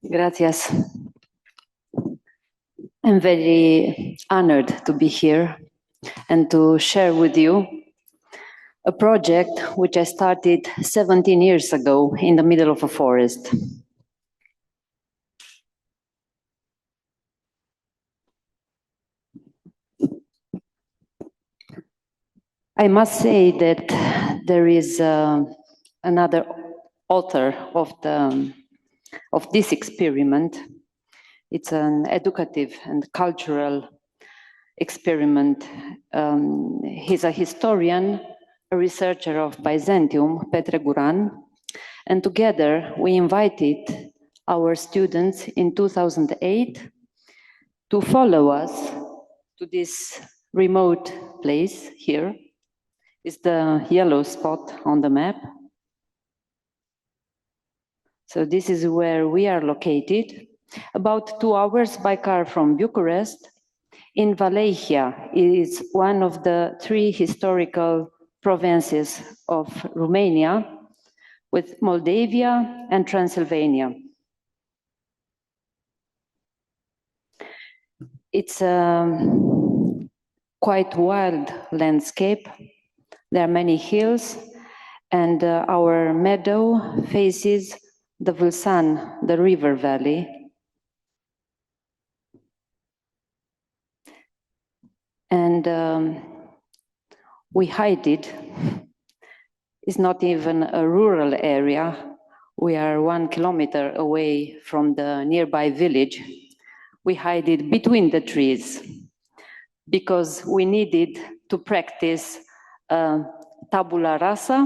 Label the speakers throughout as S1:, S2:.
S1: Gracias. I'm very honored to be here and to share with you a project which I started 17 years ago in the middle of a forest. I must say that there is another author of this experiment. It's an educative and cultural experiment. He's a historian, a researcher of Byzantium, Petre Guran, and together we invited our students in 2008 to follow us to this remote place here. Is the yellow spot on the map. So this is where we are located, about 2 hours by car from Bucharest. In Wallachia is one of the 3 historical provinces of Romania, with Moldavia and Transylvania. It's a quite wild landscape. There are many hills, and our meadow faces the Vulsan, the river valley. And we hide it. It's not even a rural area. We are 1 kilometer away from the nearby village. We hide it between the trees because we needed to practice tabula rasa,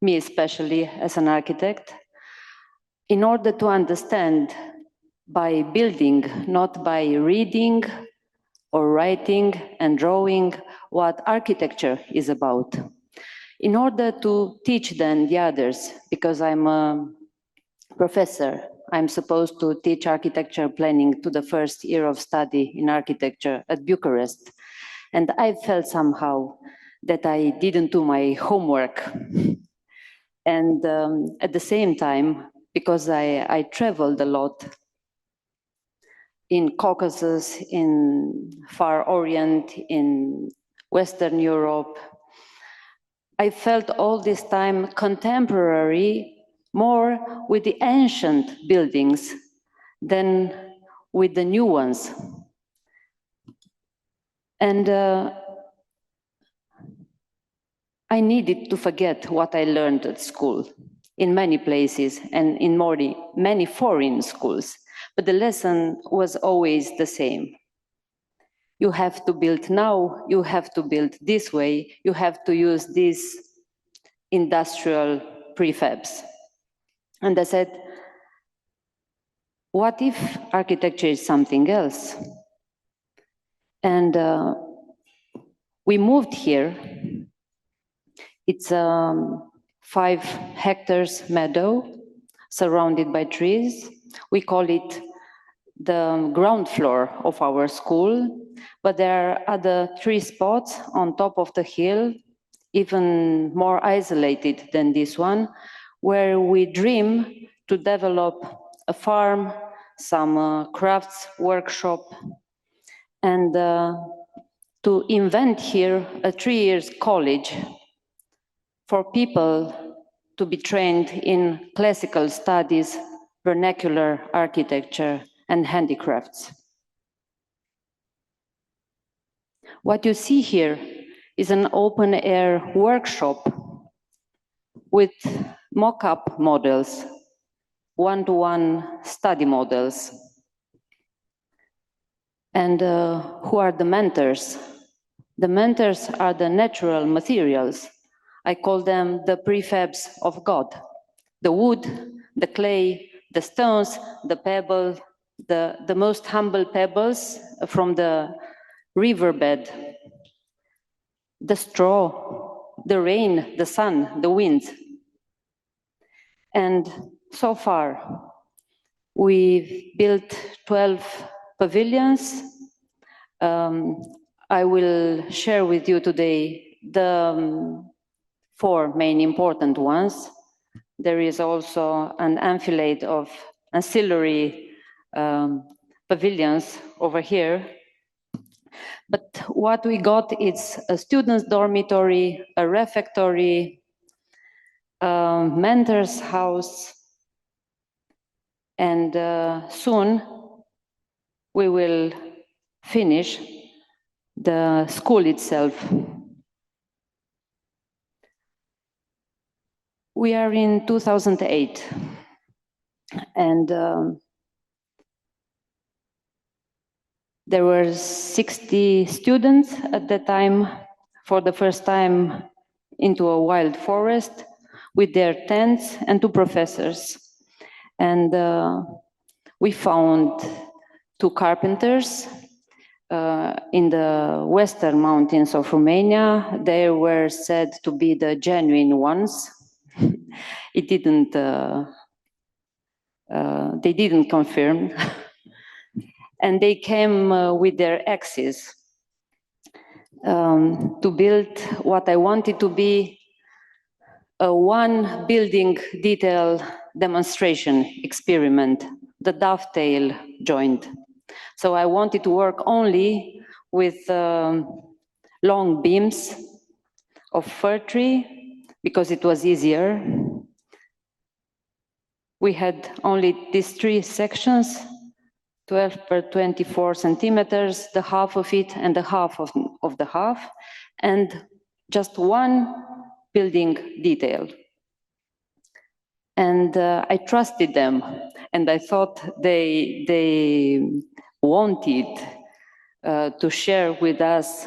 S1: me especially as an architect, in order to understand by building, not by reading or writing and drawing, what architecture is about. In order to teach then the others, because I'm a professor, I'm supposed to teach architecture planning to the first year of study in architecture at Bucharest. And I felt somehow that I didn't do my homework. And at the same time, because I traveled a lot in Caucasus, in Far Orient, in Western Europe, I felt all this time contemporary more with the ancient buildings than with the new ones. And I needed to forget what I learned at school in many places and in many foreign schools. But the lesson was always the same. You have to build now, you have to build this way, you have to use these industrial prefabs. And I said, what if architecture is something else? And we moved here. It's a 5 hectares meadow surrounded by trees. We call it the ground floor of our school, but there are other 3 spots on top of the hill, even more isolated than this one, where we dream to develop a farm, some crafts workshop, and to invent here a 3 years college for people to be trained in classical studies, vernacular architecture, and handicrafts. What you see here is an open-air workshop with mock-up models, one-to-one study models. And who are the mentors? The mentors are the natural materials. I call them the prefabs of God. The wood, the clay, the stones, the pebble, the most humble pebbles from the riverbed, the straw, the rain, the sun, the wind. And so far, we've built 12 pavilions. I will share with you today the 4 main important ones. There is also an enfilade of ancillary pavilions over here. But what we got is a student's dormitory, a refectory, a mentor's house, and soon we will finish the school itself. We are in 2008, and there were 60 students at that time, for the first time into a wild forest with their tents, and 2 professors. And we found 2 carpenters in the western mountains of Romania. They were said to be the genuine ones. It didn't, they didn't confirm. And they came with their axes to build what I wanted to be a 1 building detail demonstration experiment, the dovetail joint. So I wanted to work only with long beams of fir tree because it was easier. We had only these 3 sections, 12 per 24 centimeters, the half of it and the half of the half, and just 1 building detail. And I trusted them, and I thought they wanted to share with us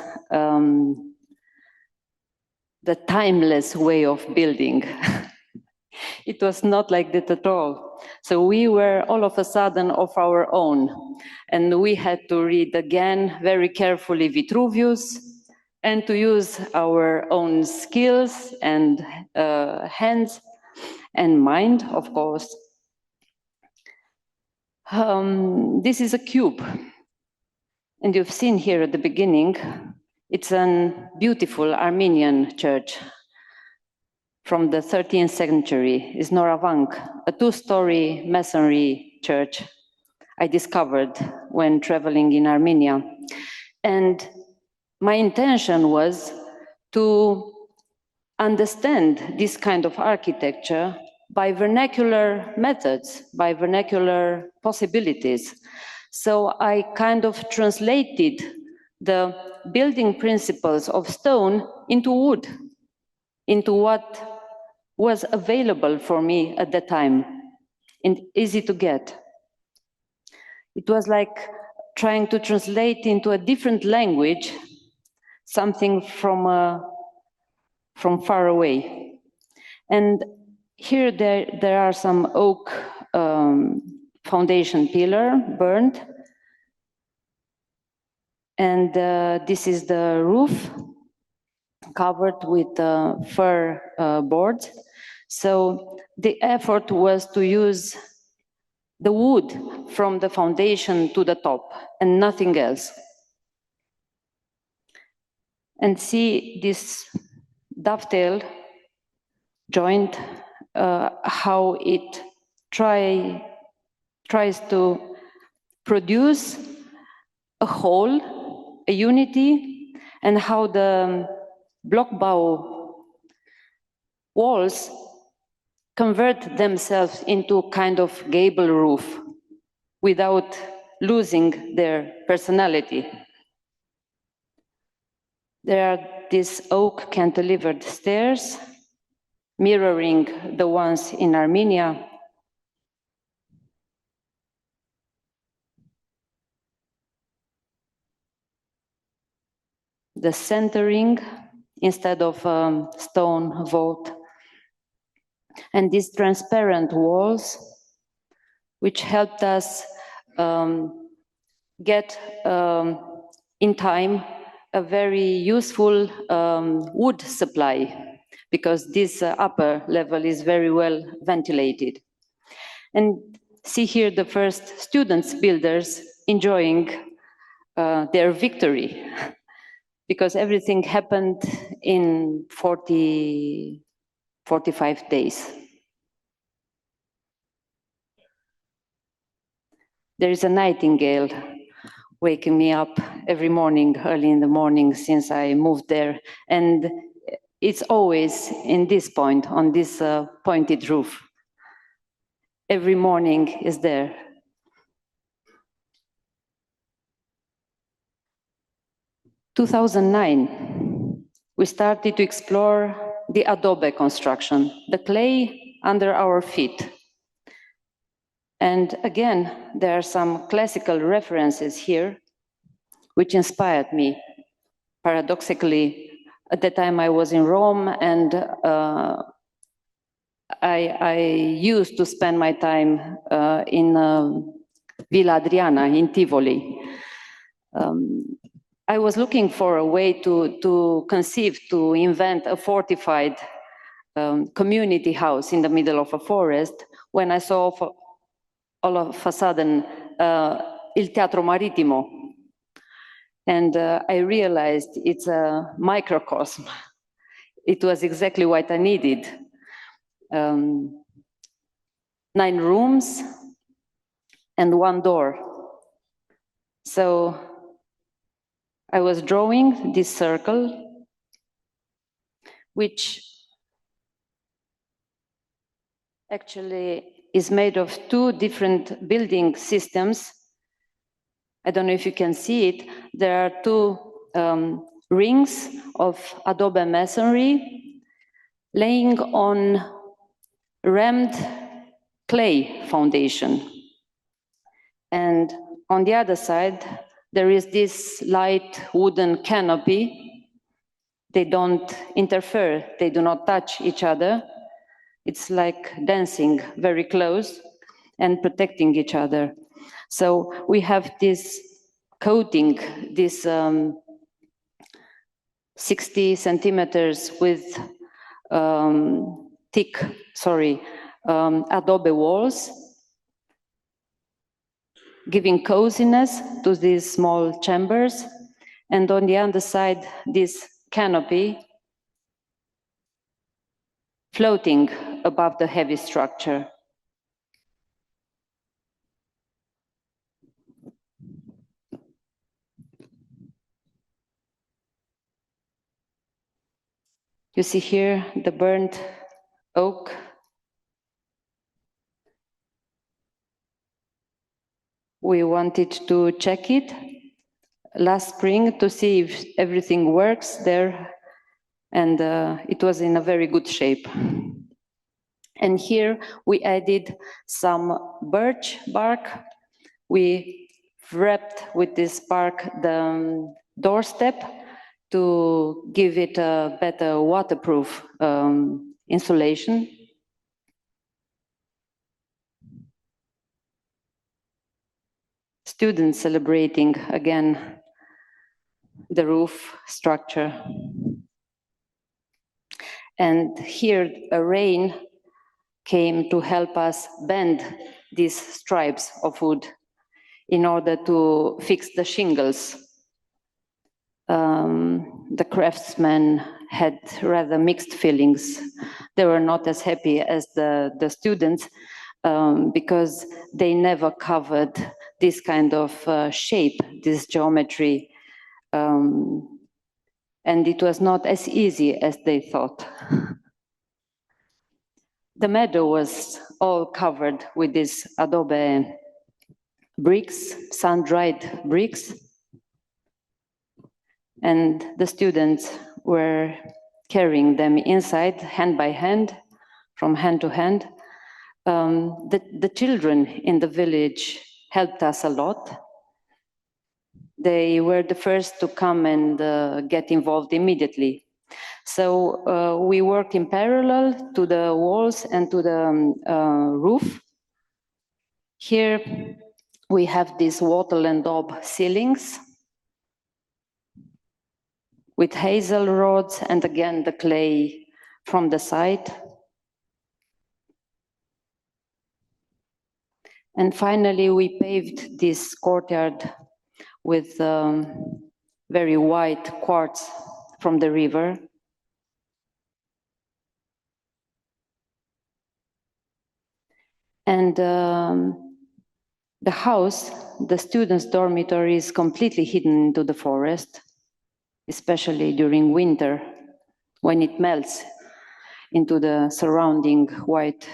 S1: the timeless way of building. It was not like that at all. So we were all of a sudden of our own, and we had to read again very carefully Vitruvius, and to use our own skills and hands and mind, of course. This is a cube, and you've seen here at the beginning, it's a beautiful Armenian church from the 13th century. It's Noravank, a 2-story masonry church I discovered when traveling in Armenia. And my intention was to understand this kind of architecture by vernacular methods, by vernacular possibilities. So I kind of translated the building principles of stone into wood, into what was available for me at the time and easy to get. It was like trying to translate into a different language something from far away. And here there are some oak foundation pillar burned. And this is the roof covered with fir boards. So the effort was to use the wood from the foundation to the top and nothing else. And see this dovetail joint, how it tries to produce a whole, a unity, and how the blockbow walls convert themselves into a kind of gable roof without losing their personality. There are these oak cantilevered stairs mirroring the ones in Armenia. The centering instead of stone vault. And these transparent walls, which helped us get in time a very useful wood supply, because this upper level is very well ventilated. And see here the first students, builders, enjoying their victory, because everything happened in 45 days. there is a nightingale waking me up every morning, early in the morning, since I moved there. And it's always in this point, on this pointed roof. Every morning is there. In 2009, we started to explore the Adobe construction, the clay under our feet. And again, there are some classical references here which inspired me. Paradoxically, at the time I was in Rome, and I used to spend my time in Villa Adriana in Tivoli. I was looking for a way to conceive, to invent a fortified community house in the middle of a forest, when I saw all of a sudden Il Teatro Marittimo. And I realized it's a microcosm. It was exactly what I needed. 9 rooms and 1 door. So I was drawing this circle, which actually is made of 2 different building systems. I don't know if you can see it. There are 2 rings of Adobe masonry laying on rammed clay foundation. And on the other side, there is this light wooden canopy. They don't interfere, they do not touch each other. It's like dancing very close and protecting each other. So we have this coating, this 60 centimeters with thick, Adobe walls, giving coziness to these small chambers. And on the other side, this canopy floating above the heavy structure. You see here the burnt oak. We wanted to check it last spring to see if everything works there, and it was in a very good shape. And here we added some birch bark. We wrapped with this bark the doorstep to give it a better waterproof insulation. Students celebrating again the roof structure. And here a rain came to help us bend these stripes of wood in order to fix the shingles. The craftsmen had rather mixed feelings. They were not as happy as the students because they never covered this kind of shape, this geometry, and it was not as easy as they thought. The meadow was all covered with these Adobe bricks, sun-dried bricks, and the students were carrying them inside, hand by hand, from hand to hand. The children in the village helped us a lot. They were the first to come and get involved immediately. So we worked in parallel to the walls and to the roof. Here we have these wattle and daub ceilings with hazel rods and again the clay from the side. And finally we paved this courtyard with very white quartz from the river. And The house, the students' dormitory, is completely hidden into the forest, especially during winter, when it melts into the surrounding white.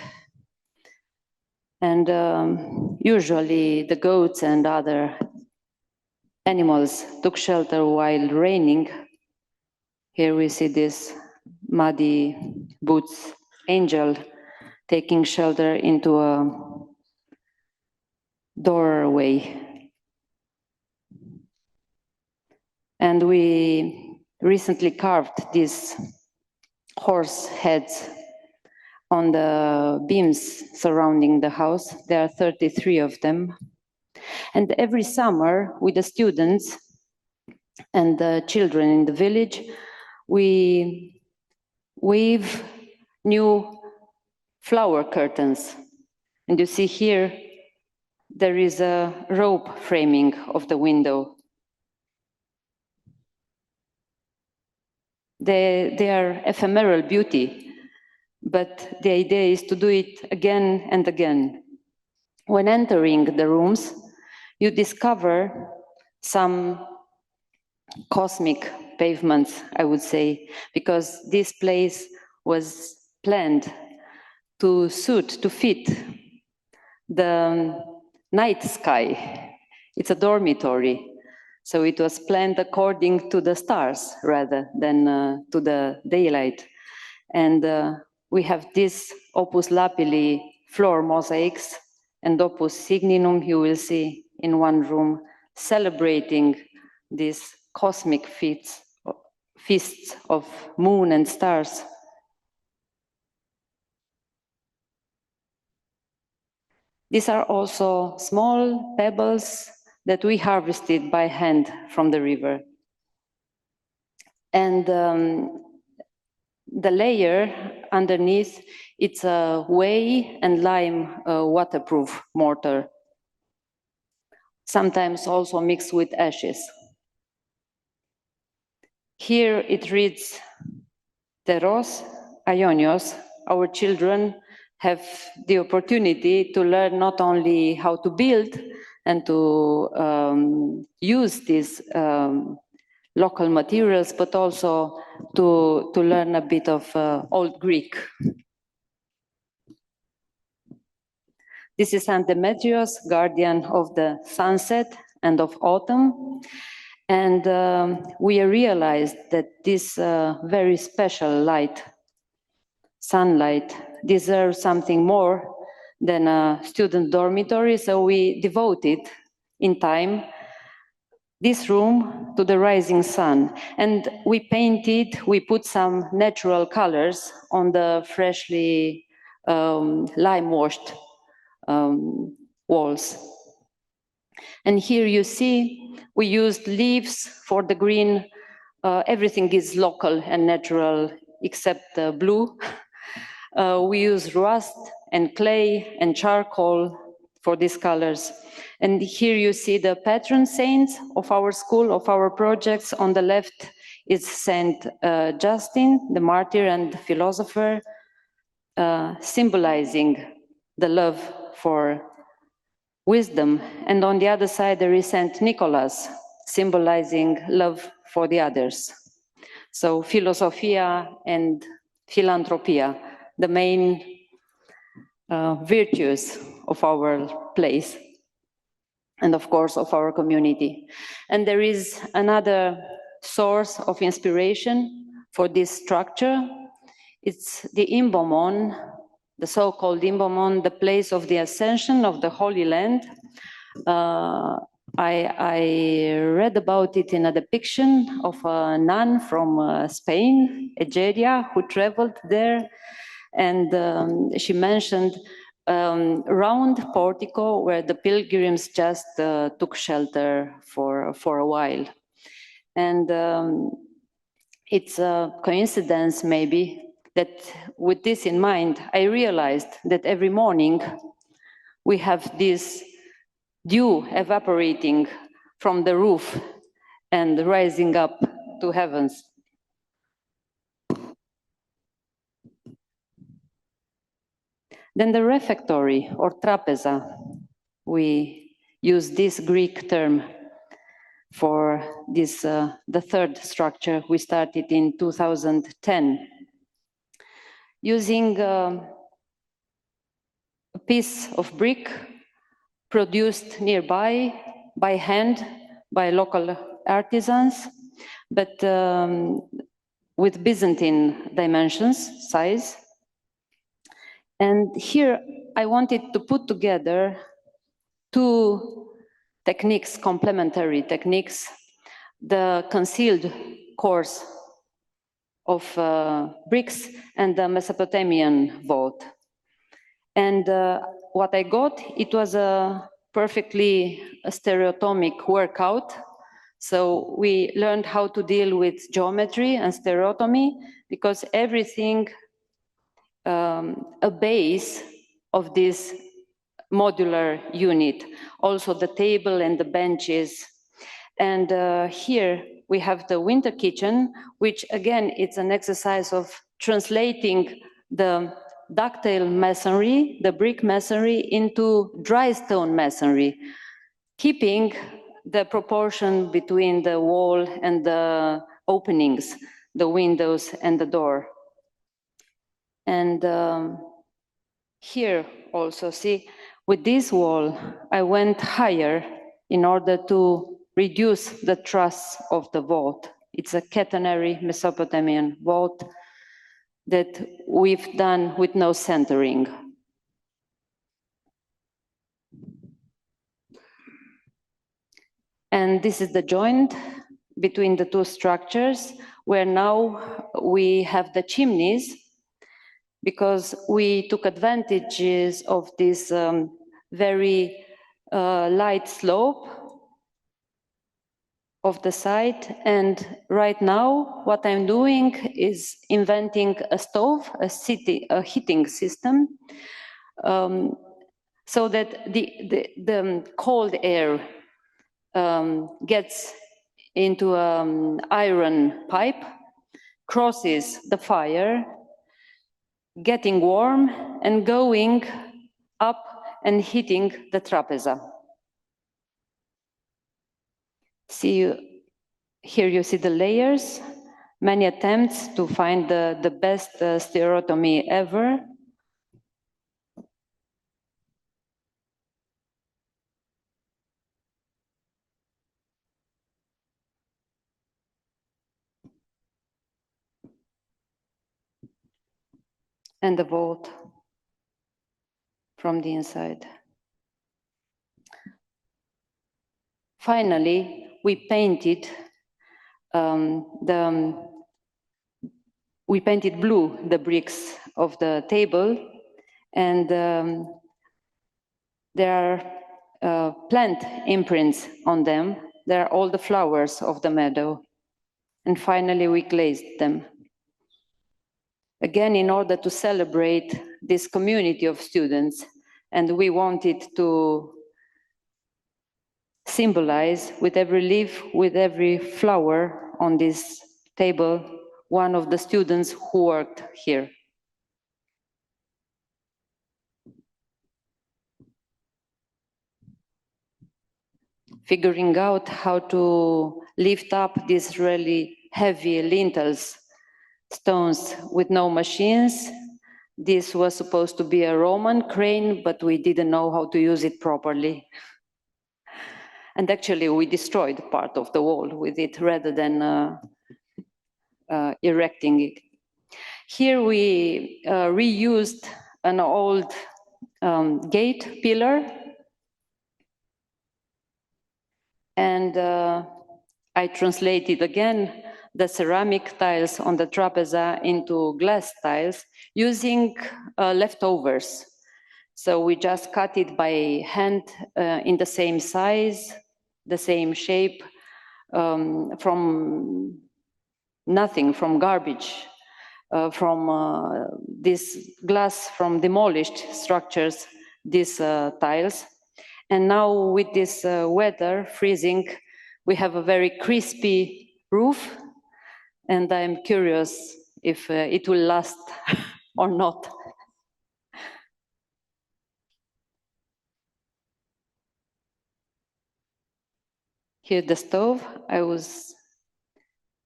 S1: And usually the goats and other animals took shelter while raining. Here we see this muddy boots angel taking shelter into a doorway. And we recently carved these horse heads on the beams surrounding the house. There are 33 of them. And every summer, with the students and the children in the village, we weave new flower curtains. And you see here, there is a rope framing of the window. They are ephemeral beauty, but the idea is to do it again and again. When entering the rooms, you discover some cosmic pavements, I would say, because this place was planned to fit the night sky. It's a dormitory, so it was planned according to the stars rather than to the daylight. And we have this opus lapilli floor mosaics and opus signinum you will see in one room, celebrating these cosmic feasts of moon and stars. These are also small pebbles that we harvested by hand from the river. And the layer underneath, it's a whey and lime waterproof mortar, sometimes also mixed with ashes. Here it reads, Teros Aionios, our children have the opportunity to learn not only how to build and to use these local materials, but also to learn a bit of Old Greek. This is Saint Demetrius, guardian of the sunset and of autumn. And we realized that this very special light, sunlight, deserves something more than a student dormitory, so we devoted in time this room to the rising sun. And we put some natural colors on the freshly lime-washed walls. And here you see, we used leaves for the green. Everything is local and natural except the blue. We use rust and clay and charcoal for these colors. And here you see the patron saints of our school, of our projects. On the left is Saint Justin, the martyr and philosopher, symbolizing the love for wisdom. And on the other side, there is Saint Nicholas, symbolizing love for the others. So philosophia and philanthropia, the main virtues of our place, and of course of our community. And there is another source of inspiration for this structure. It's the Imbomon, the so-called Imbomon, the place of the ascension of the Holy Land. I read about it in a depiction of a nun from Spain, Egeria, who traveled there. And she mentioned round portico where the pilgrims just took shelter for a while. And it's a coincidence maybe that with this in mind, I realized that every morning we have this dew evaporating from the roof and rising up to heavens. Then the refectory or trapeza, we use this Greek term for this, the third structure we started in 2010. Using a piece of brick produced nearby by hand by local artisans, but with Byzantine dimensions, size. And here I wanted to put together two techniques, complementary techniques, the concealed cores of bricks and the Mesopotamian vault. And what I got, it was a perfectly stereotomic workout. So we learned how to deal with geometry and stereotomy, because everything, a base of this modular unit, also the table and the benches. And here we have the winter kitchen, which again, it's an exercise of translating the ductile masonry, the brick masonry, into dry stone masonry, keeping the proportion between the wall and the openings, the windows and the door. And here also, see, with this wall, I went higher in order to reduce the truss of the vault. It's a catenary Mesopotamian vault that we've done with no centering. And this is the joint between the two structures, where now we have the chimneys, because we took advantages of this very light slope of the site. And right now, what I'm doing is inventing a stove, a heating system, so that the cold air gets into an iron pipe, crosses the fire, getting warm and going up and hitting the trapeza. See, here you see the layers, many attempts to find the best stereotomy ever. And the vault from the inside. Finally, we painted blue the bricks of the table, and there are plant imprints on them. There are all the flowers of the meadow. And finally, we glazed them. Again, in order to celebrate this community of students, and we wanted to symbolize with every leaf, with every flower on this table, one of the students who worked here. Figuring out how to lift up these really heavy lintels, stones with no machines. This was supposed to be a Roman crane, but we didn't know how to use it properly. And actually, we destroyed part of the wall with it rather than erecting it. Here we reused an old gate pillar, and I translated again the ceramic tiles on the trapeza into glass tiles using leftovers. So we just cut it by hand in the same size, the same shape, from nothing, from garbage, from this glass from demolished structures, these tiles. And now with this weather, freezing, we have a very crispy roof, and I'm curious if it will last or not. Here the stove, I was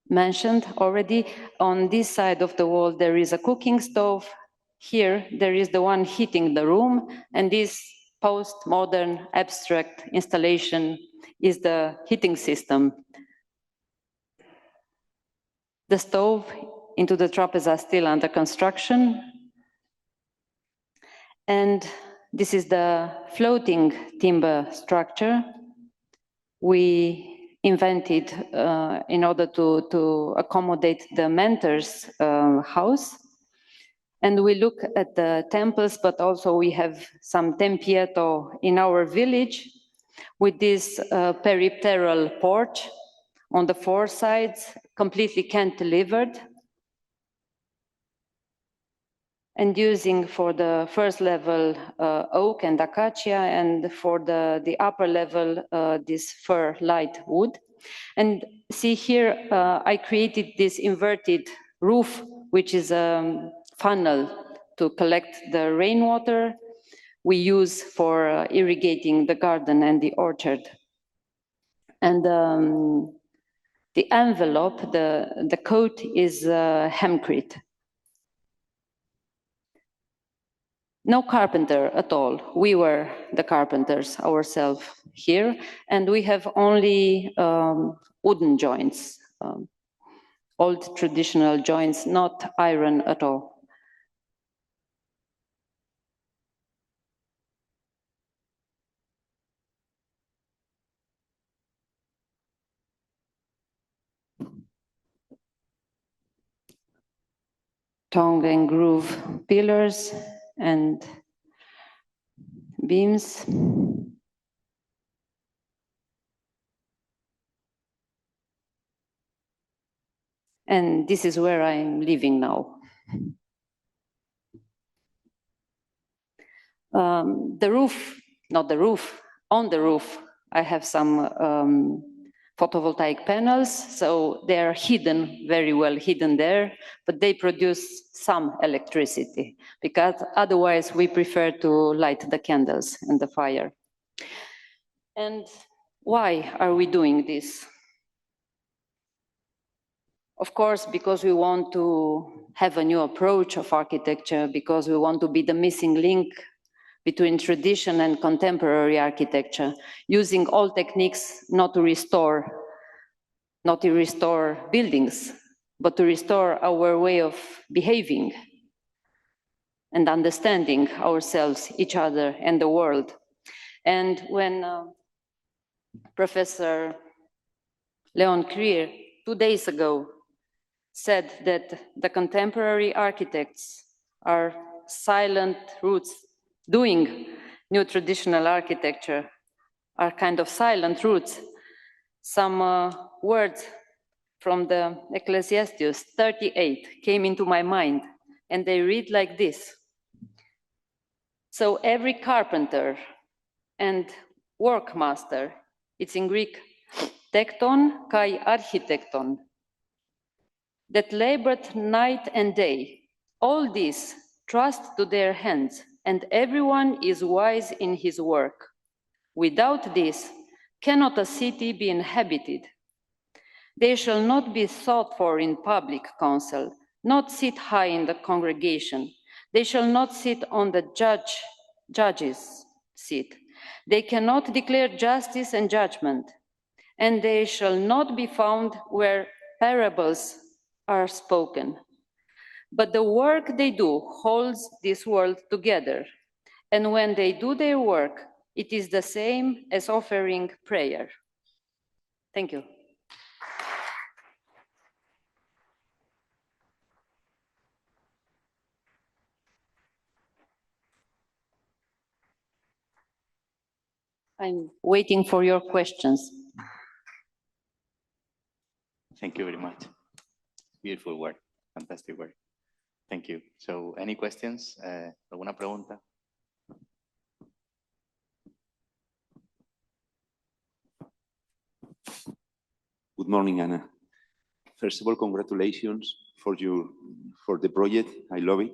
S1: mentioned already. On this side of the wall, there is a cooking stove. Here, there is the one heating the room, and this post-modern abstract installation is the heating system. The stove into the trapeze are still under construction. And this is the floating timber structure we invented in order to accommodate the mentor's house. And we look at the temples, but also we have some tempietto in our village with this peripteral porch on the four sides, completely cantilevered. And using for the first level oak and acacia, and for the upper level this fir light wood. And see here, I created this inverted roof, which is a funnel to collect the rainwater we use for irrigating the garden and the orchard. And the envelope, the coat is hempcrete. No carpenter at all. We were the carpenters ourselves here, and we have only wooden joints, old traditional joints, not iron at all. Tongue and groove pillars and beams. And this is where I'm living now. The roof, not the roof, on the roof, I have some photovoltaic panels, so they are hidden, very well hidden there, but they produce some electricity, because otherwise we prefer to light the candles and the fire. And why are we doing this? Of course, because we want to have a new approach of architecture, because we want to be the missing link between tradition and contemporary architecture, using all techniques not to restore buildings, but to restore our way of behaving and understanding ourselves, each other, and the world. And when Professor Leon Krier 2 days ago said that the contemporary architects are silent roots doing new traditional architecture, are kind of silent roots, some words from the Ecclesiastes 38 came into my mind, and they read like this. So every carpenter and workmaster, it's in Greek, tekton kai architekton, that labored night and day, all this trust to their hands, and everyone is wise in his work. Without this, cannot a city be inhabited. They shall not be sought for in public council, not sit high in the congregation. They shall not sit on the judge's seat. They cannot declare justice and judgment, and they shall not be found where parables are spoken. But the work they do holds this world together. And when they do their work, it is the same as offering prayer. Thank you. I'm waiting for your questions.
S2: Thank you very much. Beautiful work, fantastic work. Thank you. So, any questions? ¿Alguna pregunta?
S3: Good morning, Anna. First of all, congratulations for the project. I love it.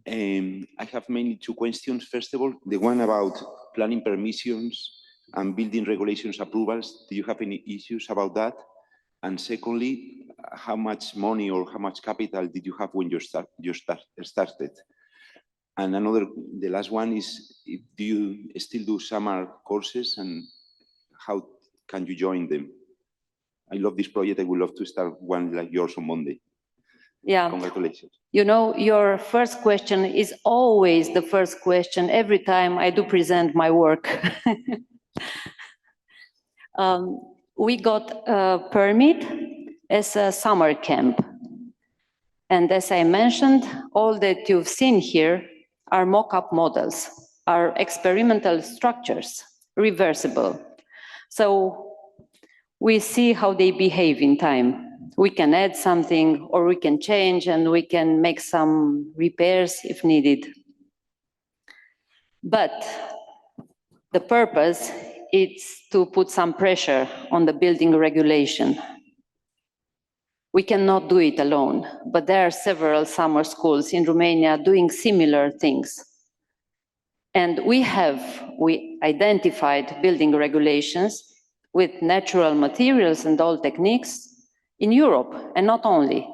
S3: I have mainly two questions. First of all, the one about planning permissions and building regulations approvals, do you have any issues about that? And secondly, how much money or how much capital did you have when you started? And the last one is, do you still do summer courses, and how can you join them? I love this project. I would love to start one like yours on Monday.
S1: Yeah.
S3: Congratulations.
S1: You know, your first question is always the first question every time I do present my work. We got a permit as a summer camp. And as I mentioned, all that you've seen here are mock-up models, are experimental structures, reversible. So we see how they behave in time. We can add something, or we can change, and we can make some repairs if needed. But the purpose is to put some pressure on the building regulation. We cannot do it alone, but there are several summer schools in Romania doing similar things. And we identified building regulations with natural materials and all techniques in Europe, and not only.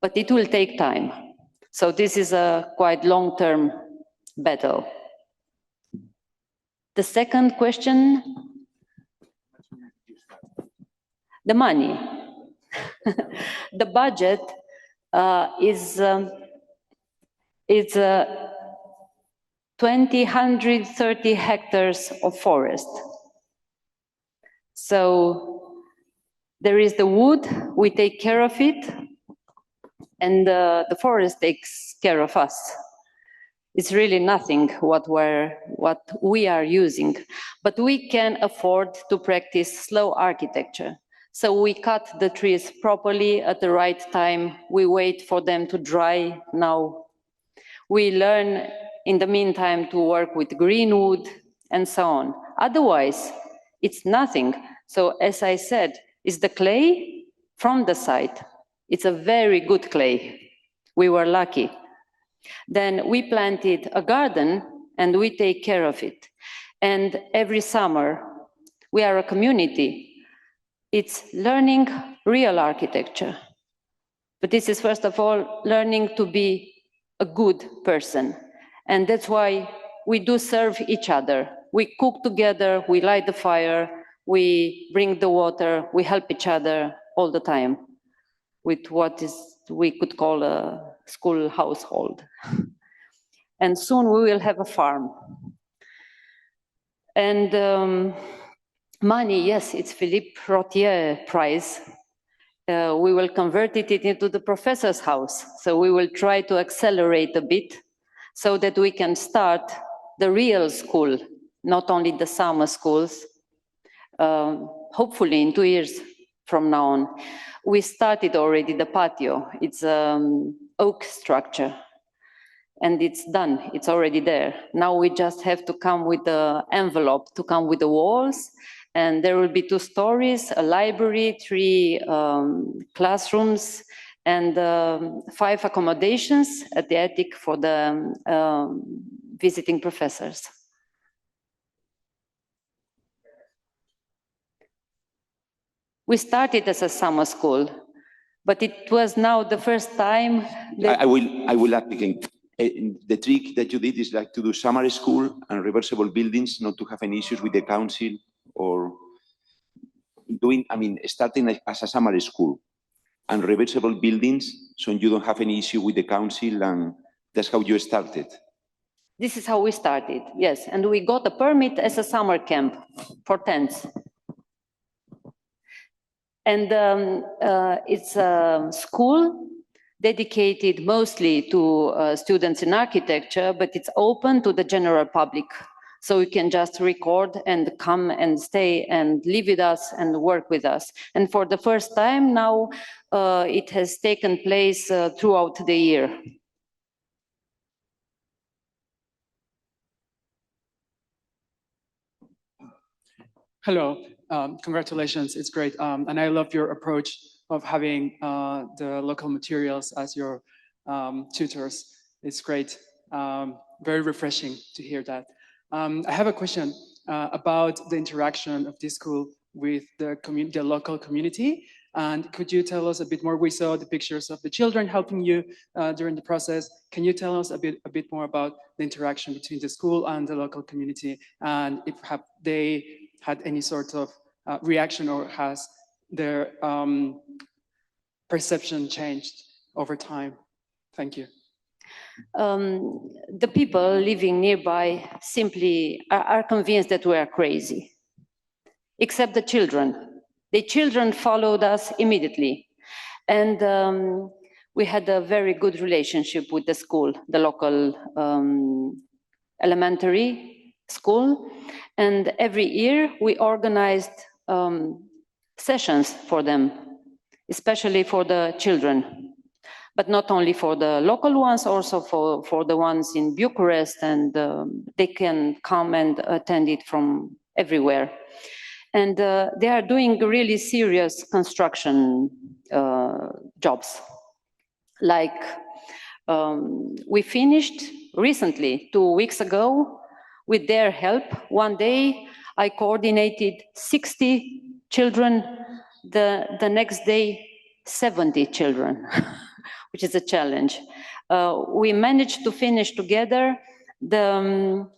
S1: But it will take time. So this is a quite long-term battle. The second question, the money. The budget is 130 hectares of forest. So there is the wood, we take care of it, and the forest takes care of us. It's really nothing what we are using, but we can afford to practice slow architecture. So we cut the trees properly at the right time. We wait for them to dry now. We learn in the meantime to work with green wood and so on. Otherwise, it's nothing. So as I said, it's the clay from the site. It's a very good clay. We were lucky. Then we planted a garden and we take care of it. And every summer, we are a community. It's learning real architecture. But this is, first of all, learning to be a good person. And that's why we do serve each other. We cook together, we light the fire, we bring the water, we help each other all the time with what we could call a school household. And soon we will have a farm. And money, yes, it's Philippe Rotier Prize. We will convert it into the professor's house. So we will try to accelerate a bit so that we can start the real school, not only the summer schools, hopefully in 2 years from now on. We started already the patio. It's oak structure. And it's done, it's already there. Now we just have to come with the envelope, to come with the walls, and there will be 2 stories, a library, 3 classrooms, and 5 accommodations at the attic for the visiting professors. We started as a summer school, but it was now the first time that...
S3: I will add again. The trick that you did is like to do summer school and reversible buildings, not to have any issues with the council or starting as a summer school and reversible buildings, so you don't have any issue with the council, and that's how you started.
S1: This is how we started, yes. And we got a permit as a summer camp for tents. And it's a school dedicated mostly to students in architecture, but it's open to the general public. So you can just record and come and stay and live with us and work with us. And for the first time now, it has taken place throughout the year.
S4: Hello, congratulations, it's great. And I love your approach of having the local materials as your tutors. It's great, very refreshing to hear that. I have a question. about the interaction of this school with the local community. And could you tell us a bit more? We saw the pictures of the children helping you during the process. Can you tell us a bit more about the interaction between the school and the local community, and if have they had any sort of reaction, or has their perception changed over time? Thank you.
S1: The people living nearby simply are convinced that we are crazy, except the children. The children followed us immediately, and we had a very good relationship with the school, the local elementary school, and every year we organized sessions for them, especially for the children, but not only for the local ones, also for the ones in Bucharest, and they can come and attend it from everywhere. And they are doing really serious construction jobs. Like we finished recently, 2 weeks ago, with their help. One day I coordinated 60 children, the next day 70 children, which is a challenge. We managed to finish together the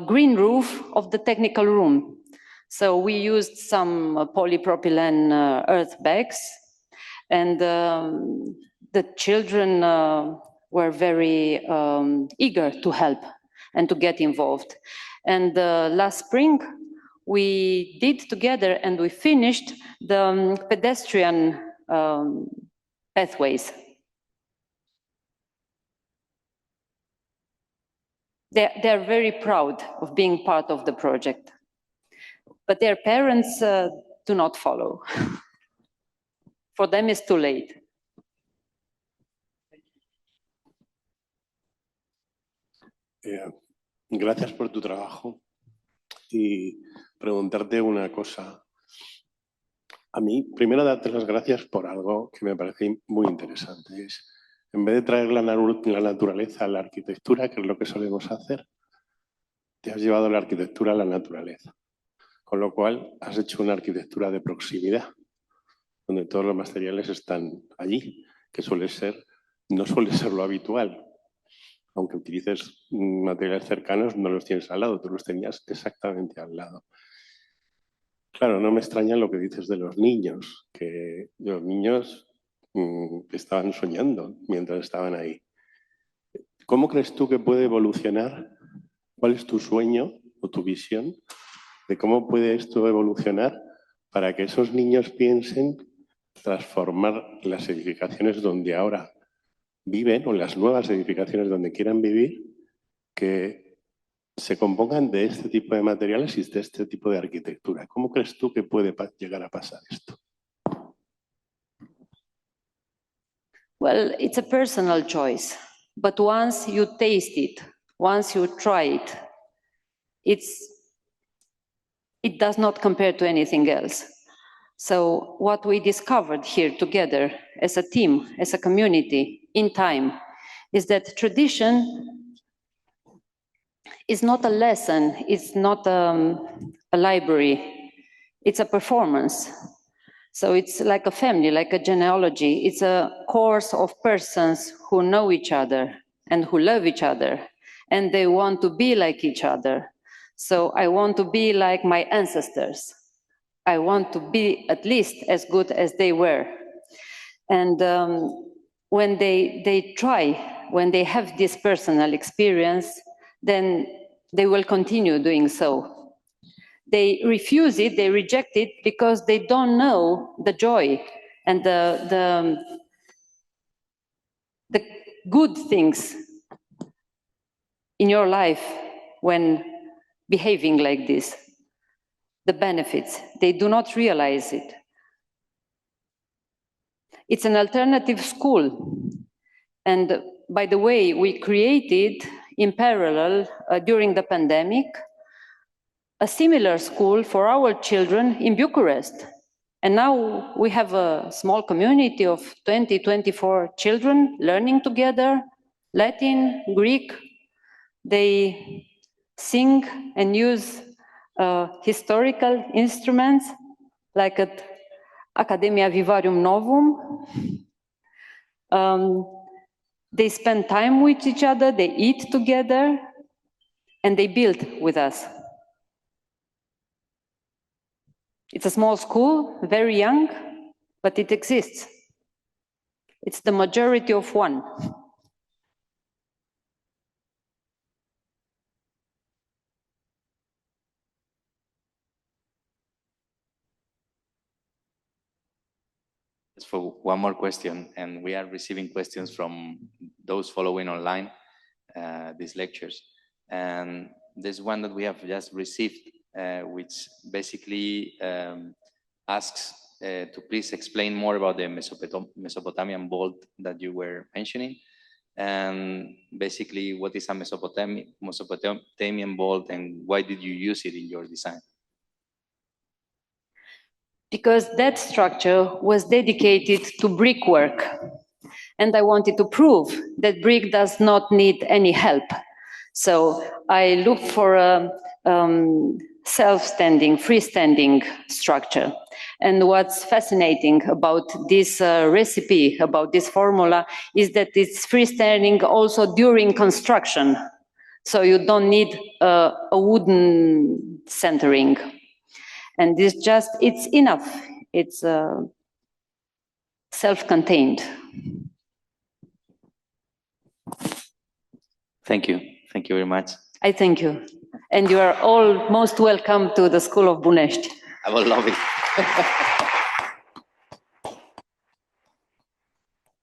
S1: green roof of the technical room. So we used some polypropylene earth bags, and the children were very eager to help and to get involved. And last spring, we did together and we finished the pedestrian pathways. They're very proud of being part of the project. But their parents do not follow. For them, it's too late.
S5: Gracias por tu trabajo. Y preguntarte una cosa. A mí, primero, darte las gracias por algo que me parece muy interesante. Es, en vez de traer la naturaleza a la arquitectura, que es lo que solemos hacer, te has llevado la arquitectura a la naturaleza. Con lo cual, has hecho una arquitectura de proximidad, donde todos los materiales están allí, que no suele ser lo habitual. Aunque utilices materiales cercanos, no los tienes al lado, tú los tenías exactamente al lado. Claro, no me extraña lo que dices de los niños, que los niños estaban soñando mientras estaban ahí. ¿Cómo crees tú que puede evolucionar? ¿Cuál es tu sueño o tu visión de cómo puede esto evolucionar para que esos niños piensen transformar las edificaciones donde ahora viven, o las nuevas edificaciones donde quieran vivir, que se compongan de este tipo de materiales y de este tipo de arquitectura? ¿Cómo crees tú que puede llegar a pasar esto?
S1: Well, it's a personal choice, but once you taste it, once you try it, it does not compare to anything else. So what we discovered here together as a team, as a community, in time, is that tradition is not a lesson, it's not a library, it's a performance. So it's like a family, like a genealogy. It's a course of persons who know each other and who love each other, and they want to be like each other. So I want to be like my ancestors. I want to be at least as good as they were. And when they try, when they have this personal experience, then they will continue doing so. They refuse it, they reject it, because they don't know the joy and the good things in your life when behaving like this. The benefits, they do not realize it. It's an alternative school. And by the way, we created in parallel during the pandemic a similar school for our children in Bucharest. And now we have a small community of 20, 24 children learning together, Latin, Greek. They sing and use historical instruments, like at Academia Vivarium Novum. They spend time with each other, they eat together, and they build with us. It's a small school, very young, but it exists. It's the majority of one.
S2: For one more question, and we are receiving questions from those following online these lectures. And there's one that we have just received, which basically asks to please explain more about the Mesopotamian vault that you were mentioning. And basically, what is a Mesopotamian vault and why did you use it in your design?
S1: Because that structure was dedicated to brickwork. And I wanted to prove that brick does not need any help. So I looked for a self-standing, freestanding structure. And what's fascinating about this recipe, about this formula, is that it's freestanding also during construction. So you don't need a wooden centering. And it's enough. It's self-contained.
S2: Thank you. Thank you very much.
S1: I thank you. And you are all most welcome to the School of Bunesti.
S2: I will love it.